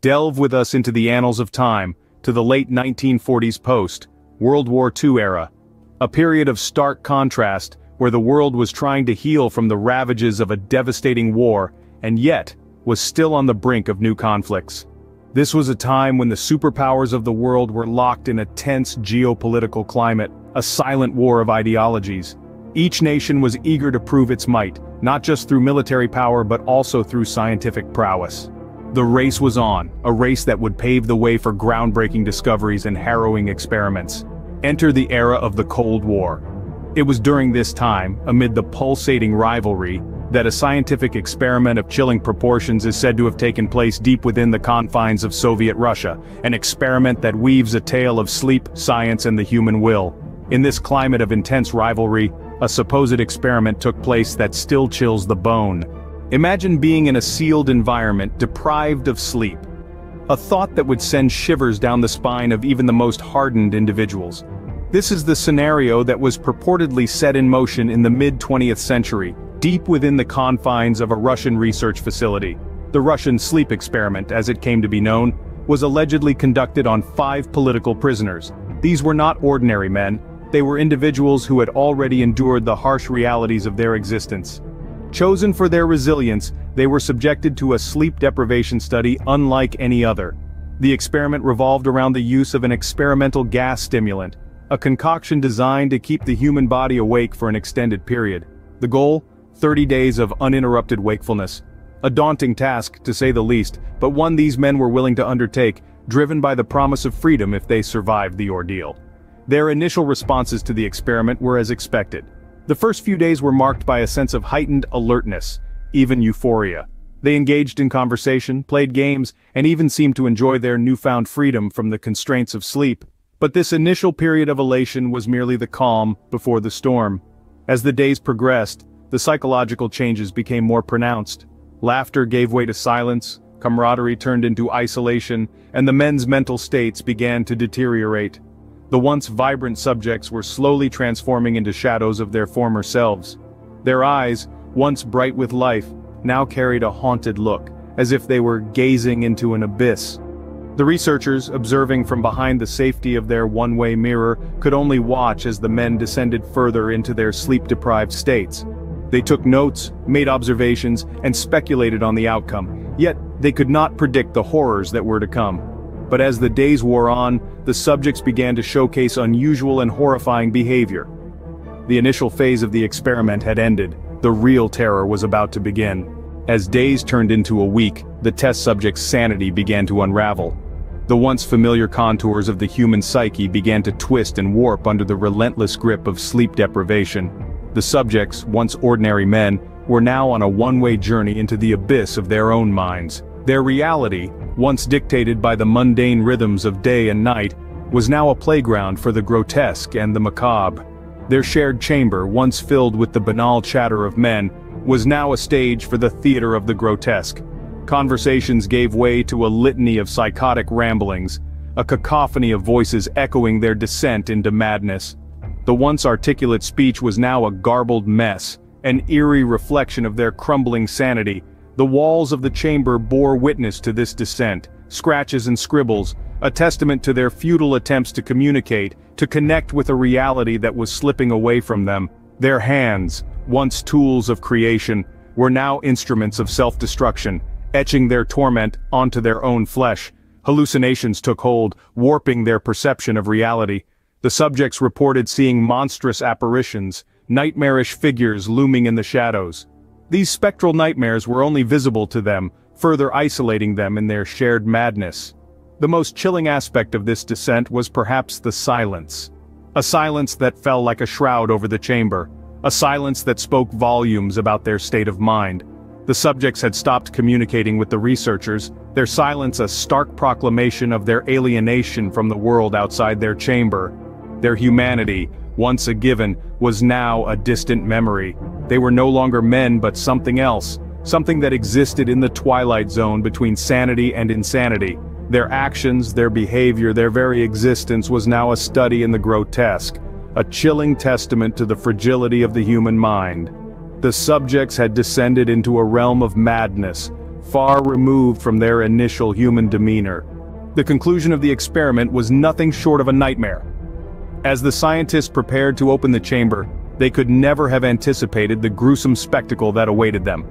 delve with us into the annals of time, to the late 1940s post-World War II era. A period of stark contrast, where the world was trying to heal from the ravages of a devastating war, and yet was still on the brink of new conflicts. This was a time when the superpowers of the world were locked in a tense geopolitical climate, a silent war of ideologies. Each nation was eager to prove its might, not just through military power but also through scientific prowess. The race was on, a race that would pave the way for groundbreaking discoveries and harrowing experiments. Enter the era of the Cold War. It was during this time, amid the pulsating rivalry, that a scientific experiment of chilling proportions is said to have taken place deep within the confines of Soviet Russia, an experiment that weaves a tale of sleep, science, and the human will. In this climate of intense rivalry, a supposed experiment took place that still chills the bone. Imagine being in a sealed environment, deprived of sleep. A thought that would send shivers down the spine of even the most hardened individuals. This is the scenario that was purportedly set in motion in the mid-20th century, deep within the confines of a Russian research facility. The Russian sleep experiment, as it came to be known, was allegedly conducted on 5 political prisoners. These were not ordinary men, they were individuals who had already endured the harsh realities of their existence. Chosen for their resilience, they were subjected to a sleep deprivation study unlike any other. The experiment revolved around the use of an experimental gas stimulant, a concoction designed to keep the human body awake for an extended period. The goal? 30 days of uninterrupted wakefulness. A daunting task, to say the least, but one these men were willing to undertake, driven by the promise of freedom if they survived the ordeal. Their initial responses to the experiment were as expected. The first few days were marked by a sense of heightened alertness, even euphoria. They engaged in conversation, played games, and even seemed to enjoy their newfound freedom from the constraints of sleep. But this initial period of elation was merely the calm before the storm. As the days progressed, the psychological changes became more pronounced. Laughter gave way to silence, camaraderie turned into isolation, and the men's mental states began to deteriorate. The once vibrant subjects were slowly transforming into shadows of their former selves. Their eyes, once bright with life, now carried a haunted look, as if they were gazing into an abyss. The researchers, observing from behind the safety of their one-way mirror, could only watch as the men descended further into their sleep-deprived states. They took notes, made observations, and speculated on the outcome, yet they could not predict the horrors that were to come. But as the days wore on, the subjects began to showcase unusual and horrifying behavior. The initial phase of the experiment had ended. The real terror was about to begin. As days turned into a week, the test subjects' sanity began to unravel. The once familiar contours of the human psyche began to twist and warp under the relentless grip of sleep deprivation. The subjects, once ordinary men, were now on a one-way journey into the abyss of their own minds. Their reality, once dictated by the mundane rhythms of day and night, was now a playground for the grotesque and the macabre. Their shared chamber, once filled with the banal chatter of men, was now a stage for the theater of the grotesque. Conversations gave way to a litany of psychotic ramblings, a cacophony of voices echoing their descent into madness. The once articulate speech was now a garbled mess, an eerie reflection of their crumbling sanity. The walls of the chamber bore witness to this descent, scratches and scribbles, a testament to their futile attempts to communicate, to connect with a reality that was slipping away from them. Their hands, once tools of creation, were now instruments of self-destruction, etching their torment onto their own flesh. Hallucinations took hold, warping their perception of reality. The subjects reported seeing monstrous apparitions, nightmarish figures looming in the shadows. These spectral nightmares were only visible to them, further isolating them in their shared madness. The most chilling aspect of this descent was perhaps the silence. A silence that fell like a shroud over the chamber. A silence that spoke volumes about their state of mind. The subjects had stopped communicating with the researchers, their silence a stark proclamation of their alienation from the world outside their chamber. Their humanity, once a given, was now a distant memory. They were no longer men but something else, something that existed in the twilight zone between sanity and insanity. Their actions, their behavior, their very existence was now a study in the grotesque, a chilling testament to the fragility of the human mind. The subjects had descended into a realm of madness, far removed from their initial human demeanor. The conclusion of the experiment was nothing short of a nightmare. As the scientists prepared to open the chamber, they could never have anticipated the gruesome spectacle that awaited them.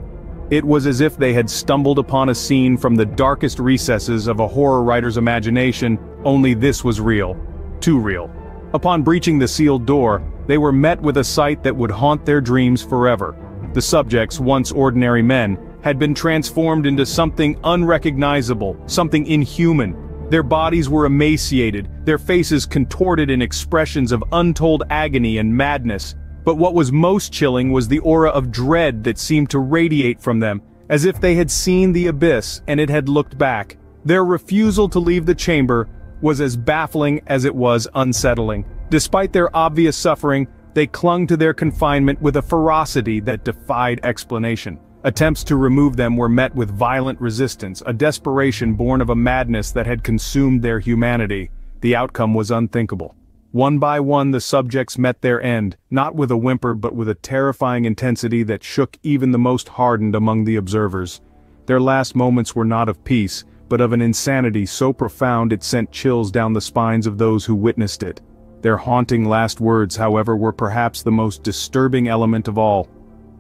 It was as if they had stumbled upon a scene from the darkest recesses of a horror writer's imagination, only this was real. Too real. Upon breaching the sealed door, they were met with a sight that would haunt their dreams forever. The subjects, once ordinary men, had been transformed into something unrecognizable, something inhuman. Their bodies were emaciated, their faces contorted in expressions of untold agony and madness. But what was most chilling was the aura of dread that seemed to radiate from them, as if they had seen the abyss and it had looked back. Their refusal to leave the chamber was as baffling as it was unsettling. Despite their obvious suffering, they clung to their confinement with a ferocity that defied explanation. Attempts to remove them were met with violent resistance, a desperation born of a madness that had consumed their humanity. The outcome was unthinkable. One by one the subjects met their end, not with a whimper but with a terrifying intensity that shook even the most hardened among the observers. Their last moments were not of peace, but of an insanity so profound it sent chills down the spines of those who witnessed it. Their haunting last words, however, were perhaps the most disturbing element of all.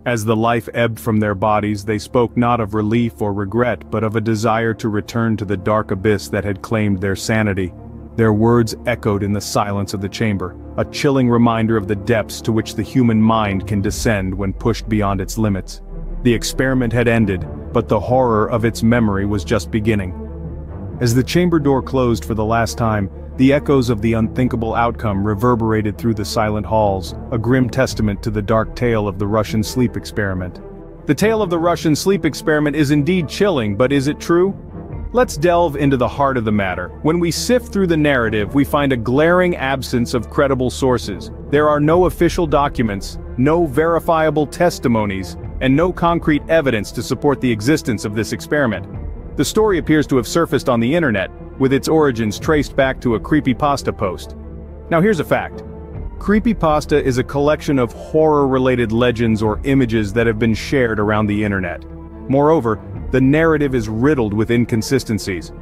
As the life ebbed from their bodies, they spoke not of relief or regret but of a desire to return to the dark abyss that had claimed their sanity. Their words echoed in the silence of the chamber, a chilling reminder of the depths to which the human mind can descend when pushed beyond its limits. The experiment had ended, but the horror of its memory was just beginning. As the chamber door closed for the last time, the echoes of the unthinkable outcome reverberated through the silent halls, a grim testament to the dark tale of the Russian sleep experiment. The tale of the Russian sleep experiment is indeed chilling, but is it true? Let's delve into the heart of the matter. When we sift through the narrative, we find a glaring absence of credible sources. There are no official documents, no verifiable testimonies, and no concrete evidence to support the existence of this experiment. The story appears to have surfaced on the internet, with its origins traced back to a creepypasta post. Now here's a fact. Creepypasta is a collection of horror-related legends or images that have been shared around the internet. Moreover, the narrative is riddled with inconsistencies.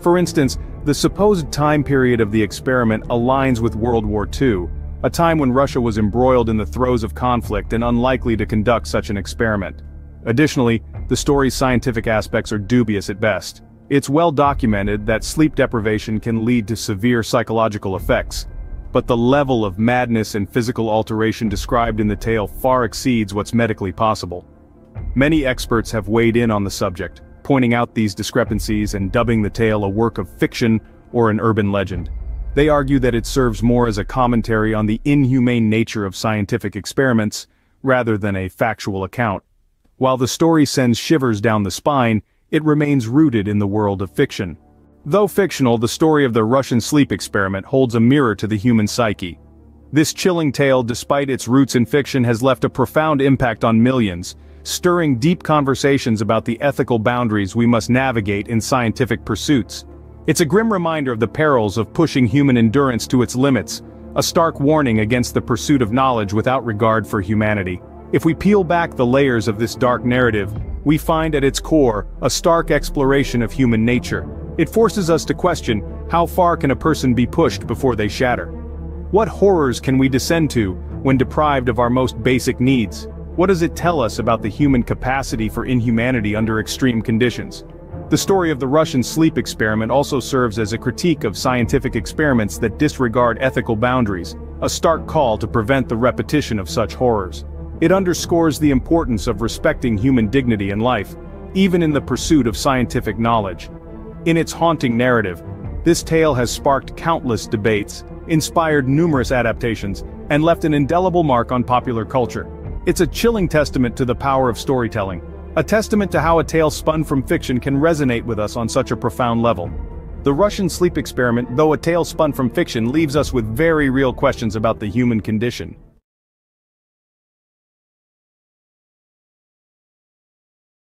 For instance, the supposed time period of the experiment aligns with World War II, a time when Russia was embroiled in the throes of conflict and unlikely to conduct such an experiment. Additionally, the story's scientific aspects are dubious at best. It's well documented that sleep deprivation can lead to severe psychological effects. But the level of madness and physical alteration described in the tale far exceeds what's medically possible. Many experts have weighed in on the subject, pointing out these discrepancies and dubbing the tale a work of fiction or an urban legend. They argue that it serves more as a commentary on the inhumane nature of scientific experiments, rather than a factual account. While the story sends shivers down the spine, it remains rooted in the world of fiction. Though fictional, the story of the Russian sleep experiment holds a mirror to the human psyche. This chilling tale, despite its roots in fiction, has left a profound impact on millions, stirring deep conversations about the ethical boundaries we must navigate in scientific pursuits. It's a grim reminder of the perils of pushing human endurance to its limits, a stark warning against the pursuit of knowledge without regard for humanity. If we peel back the layers of this dark narrative, we find at its core a stark exploration of human nature. It forces us to question, how far can a person be pushed before they shatter? What horrors can we descend to when deprived of our most basic needs? What does it tell us about the human capacity for inhumanity under extreme conditions? The story of the Russian sleep experiment also serves as a critique of scientific experiments that disregard ethical boundaries, a stark call to prevent the repetition of such horrors. It underscores the importance of respecting human dignity and life, even in the pursuit of scientific knowledge. In its haunting narrative, this tale has sparked countless debates, inspired numerous adaptations, and left an indelible mark on popular culture. It's a chilling testament to the power of storytelling, a testament to how a tale spun from fiction can resonate with us on such a profound level. The Russian sleep experiment, though a tale spun from fiction, leaves us with very real questions about the human condition.